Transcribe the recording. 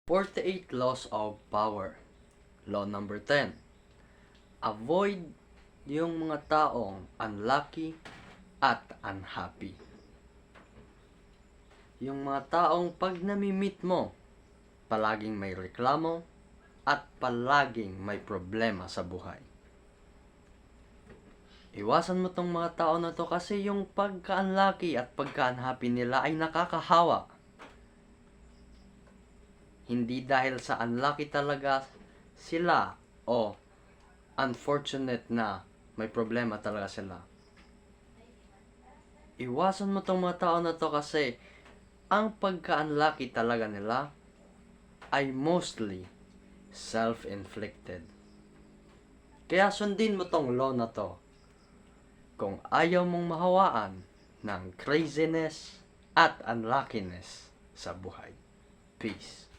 48 Laws of Power. Law number 10. Avoid yung mga taong unlucky at unhappy. Yung mga taong pag nami-meet mo, palaging may reklamo at palaging may problema sa buhay. Iwasan mo tong mga tao na to kasi yung pagka-unlucky at pagka-unhappy nila ay nakakahawa. Hindi dahil sa unlucky talaga sila o unfortunate na may problema talaga sila. Iwasan mo tong mga tao na to kasi ang pagka-unlucky talaga nila ay mostly self-inflicted. Kaya sundin mo tong law na to kung ayaw mong mahawaan ng craziness at unluckiness sa buhay. Peace.